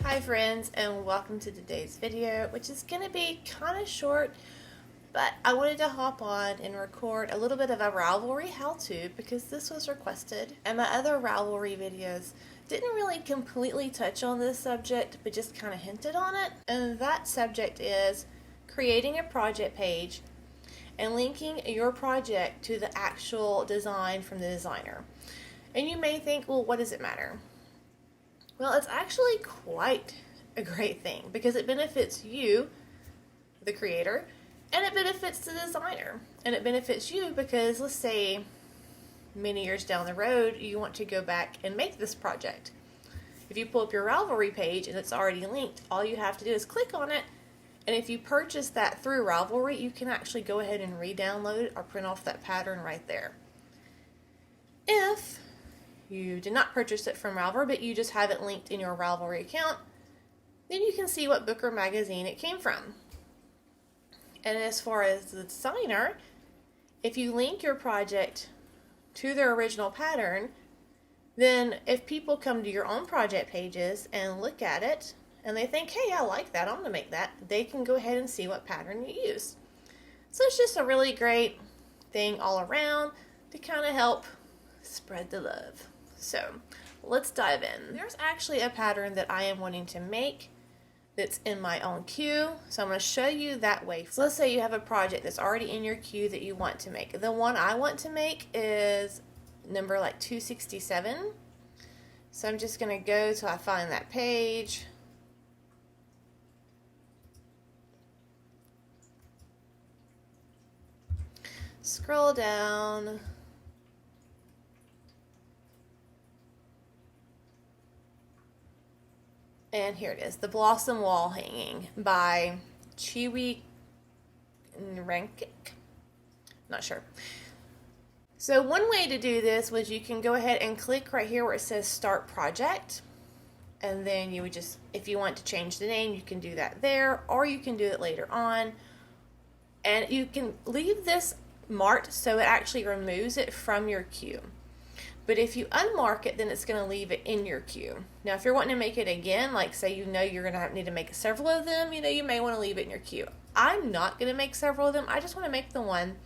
Hi friends, and welcome to today's video, which is going to be kind of short, but I wanted to hop on and record a little bit of a Ravelry how-to because this was requested, and my other Ravelry videos didn't really completely touch on this subject, but just kind of hinted on it. And that subject is creating a project page and linking your project to the actual design from the designer. And you may think, well, what does it matter? Well, it's actually quite a great thing because it benefits you, the creator, and it benefits the designer. And it benefits you because, let's say, many years down the road, you want to go back and make this project. If you pull up your Ravelry page and it's already linked, all you have to do is click on it. And if you purchase that through Ravelry, you can actually go ahead and re-download or print off that pattern right there. If you did not purchase it from Ravelry, but you just have it linked in your Ravelry account, then you can see what book or magazine it came from. And as far as the designer, if you link your project to their original pattern, then if people come to your own project pages and look at it, and they think, hey, I like that, I'm going to make that, they can go ahead and see what pattern you use. So it's just a really great thing all around to kind of help spread the love. So let's dive in. There's actually a pattern that I am wanting to make that's in my own queue. So I'm going to show you that way. So let's say you have a project that's already in your queue that you want to make. The one I want to make is number 267. So I'm just going to go till I find that page. Scroll down. And here it is, The Blossom Wall Hanging by Chiwi Rankik. Not sure. So one way to do this was you can go ahead and click right here where it says Start Project. And then you would just, if you want to change the name, you can do that there, or you can do it later on. And you can leave this marked so it actually removes it from your queue. But if you unmark it, then it's going to leave it in your queue. Now, if you're wanting to make it again, like say you're going to need to make several of them, you may want to leave it in your queue. I'm not going to make several of them. I just want to make the one.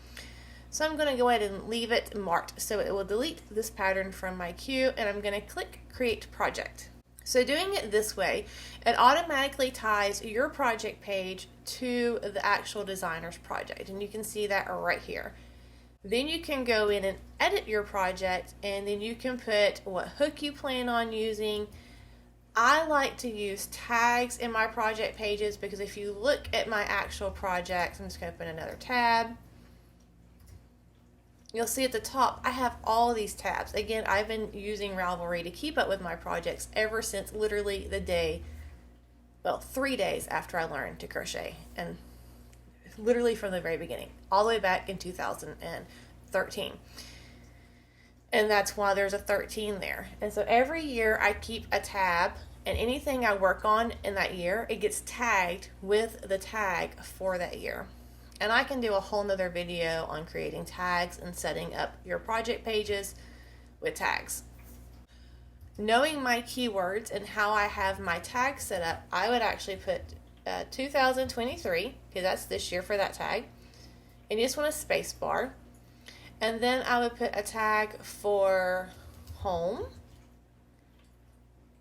So I'm going to go ahead and leave it marked so it will delete this pattern from my queue, and I'm going to click Create Project. So doing it this way, it automatically ties your project page to the actual designer's project, and you can see that right here. Then you can go in and edit your project, and then you can put what hook you plan on using. I like to use tags in my project pages because if you look at my actual projects, I'm just going to open another tab. You'll see at the top I have all these tabs. Again, I've been using Ravelry to keep up with my projects ever since literally the day, well, 3 days after I learned to crochet, and literally from the very beginning, all the way back in 2013. And that's why there's a 13 there. And so every year I keep a tab, and anything I work on in that year, it gets tagged with the tag for that year. And I can do a whole nother video on creating tags and setting up your project pages with tags. Knowing my keywords and how I have my tags set up, I would actually put 2023, because that's this year for that tag, and you just want a space bar, and then I would put a tag for home,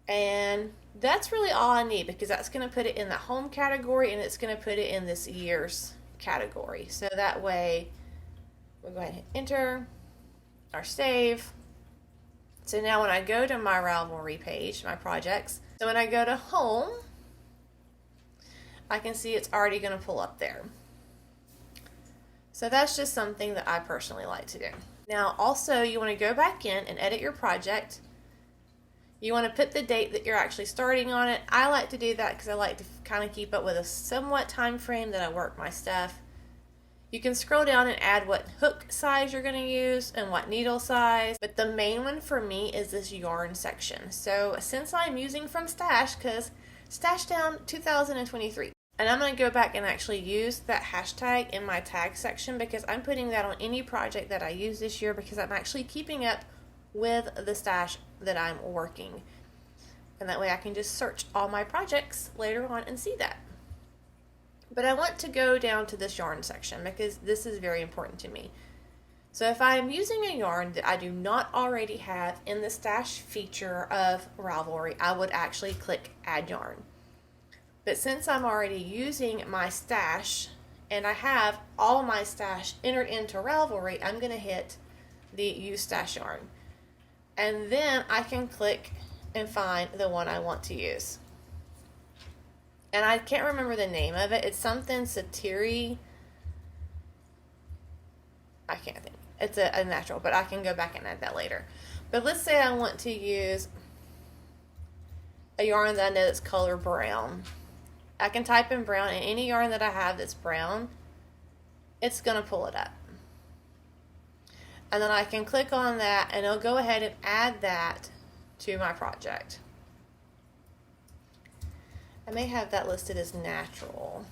and that's really all I need because that's going to put it in the home category, and it's going to put it in this year's category. So that way we'll go ahead and hit enter or save. So now when I go to my Ravelry page, my projects, so when I go to home, I can see it's already going to pull up there. So that's just something that I personally like to do. Now also you want to go back in and edit your project. You want to put the date that you're actually starting on it. I like to do that because I like to kind of keep up with a somewhat time frame that I work my stuff. You can scroll down and add what hook size you're going to use and what needle size. But the main one for me is this yarn section. So since I'm using from Stash, because Stash Down 2023. And I'm going to go back and actually use that hashtag in my tag section because I'm putting that on any project that I use this year because I'm actually keeping up with the stash that I'm working. And that way I can just search all my projects later on and see that. But I want to go down to this yarn section because this is very important to me. So if I'm using a yarn that I do not already have in the stash feature of Ravelry, I would actually click add yarn. But since I'm already using my stash and I have all my stash entered into Ravelry, I'm going to hit the use stash yarn. And then I can click and find the one I want to use. And I can't remember the name of it. It's something Satiri. I can't think. It's a natural, but I can go back and add that later. But let's say I want to use a yarn that I know that's color brown. I can type in brown, and any yarn that I have that's brown, it's going to pull it up. And then I can click on that, and it'll go ahead and add that to my project. I may have that listed as natural.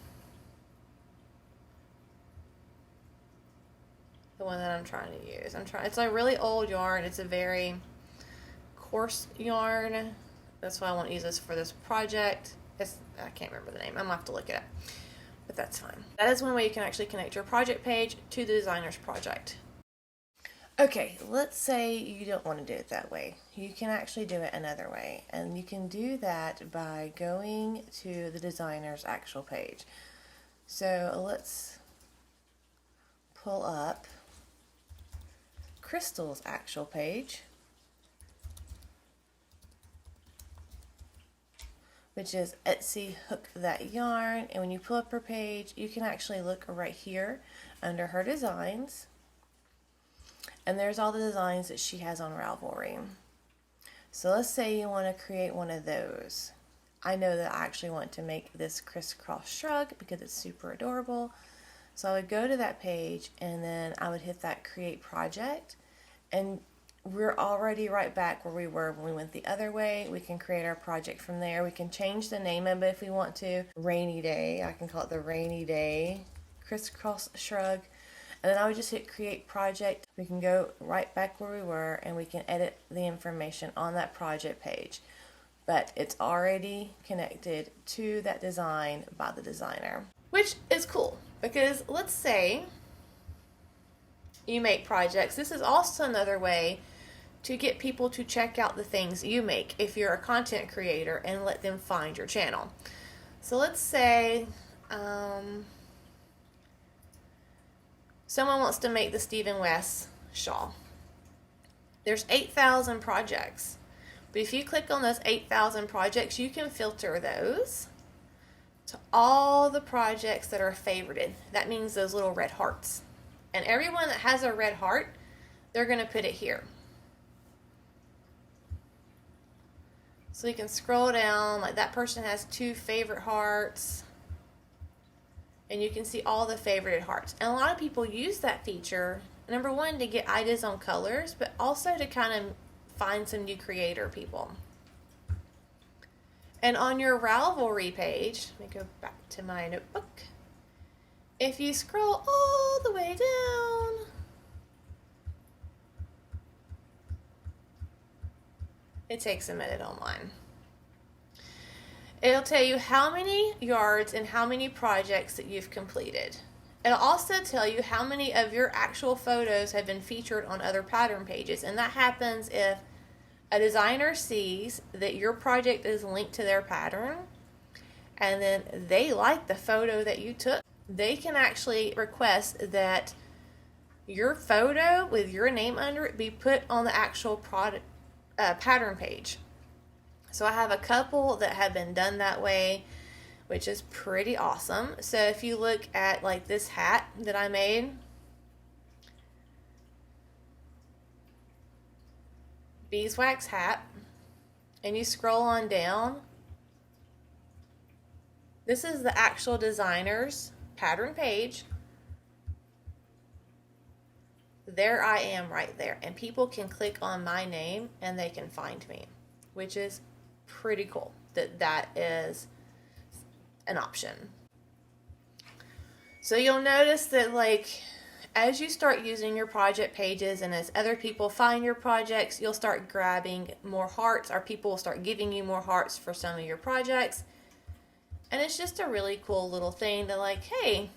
The one that I'm trying to use. It's a really old yarn. It's a very coarse yarn. That's why I want to use this for this project. I can't remember the name. I'm going to have to look it up. But that's fine. That is one way you can actually connect your project page to the designer's project. Okay, let's say you don't want to do it that way. You can actually do it another way. And you can do that by going to the designer's actual page. So let's pull up Crystal's actual page, which is Etsy Hook That Yarn. And when you pull up her page, you can actually look right here under her designs. And there's all the designs that she has on Ravelry. So let's say you want to create one of those. I know that I actually want to make this crisscross shrug because it's super adorable. So I would go to that page and then I would hit that create project. And we're already right back where we were when we went the other way. We can create our project from there. We can change the name of it if we want to. Rainy Day. I can call it the Rainy Day Crisscross Shrug. And then I would just hit create project. We can go right back where we were and we can edit the information on that project page. But it's already connected to that design by the designer. Which is cool because let's say you make projects. This is also another way to get people to check out the things you make if you're a content creator and let them find your channel. So let's say someone wants to make the Stephen West shawl. There's 8,000 projects. But if you click on those 8,000 projects, you can filter those to all the projects that are favorited. That means those little red hearts. And everyone that has a red heart, they're going to put it here. So you can scroll down, like that person has 2 favorite hearts. And you can see all the favorited hearts. And a lot of people use that feature, number one, to get ideas on colors, but also to kind of find some new creator people. And on your Ravelry page, let me go back to my notebook. If you scroll all the way down, it takes a minute on mine. It'll tell you how many yards and how many projects that you've completed. It'll also tell you how many of your actual photos have been featured on other pattern pages. And that happens if a designer sees that your project is linked to their pattern and then they like the photo that you took. They can actually request that your photo with your name under it be put on the actual product pattern page. So I have a couple that have been done that way, which is pretty awesome. So if you look at like this hat that I made, beeswax hat, and you scroll on down, this is the actual designer's pattern page. There I am right there, and people can click on my name and they can find me, which is pretty cool that is an option. So you'll notice that like as you start using your project pages and as other people find your projects, you'll start grabbing more hearts, or people will start giving you more hearts for some of your projects. And it's just a really cool little thing to, like, hey,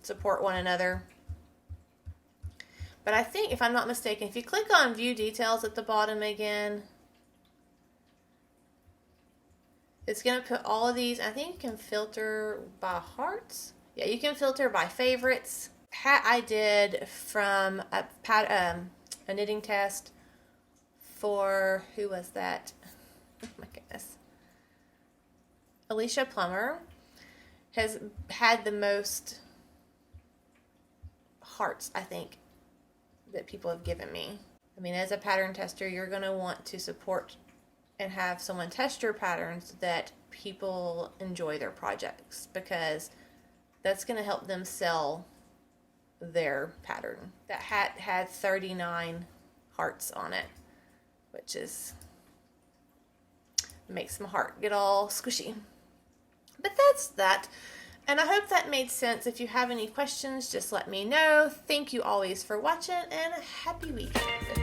support one another. But I think, if I'm not mistaken, if you click on view details at the bottom again, it's going to put all of these. I think you can filter by hearts. Yeah, you can filter by favorites. Hat I did from a knitting test for, who was that? Oh my goodness. Alicia Plummer has had the most hearts, I think, that people have given me. I mean, as a pattern tester, you're going to want to support and have someone test your patterns that people enjoy their projects, because that's going to help them sell their pattern. That hat had 39 hearts on it, which is, makes my heart get all squishy. But that's that. And I hope that made sense. If you have any questions, just let me know. Thank you always for watching, and a happy weekend.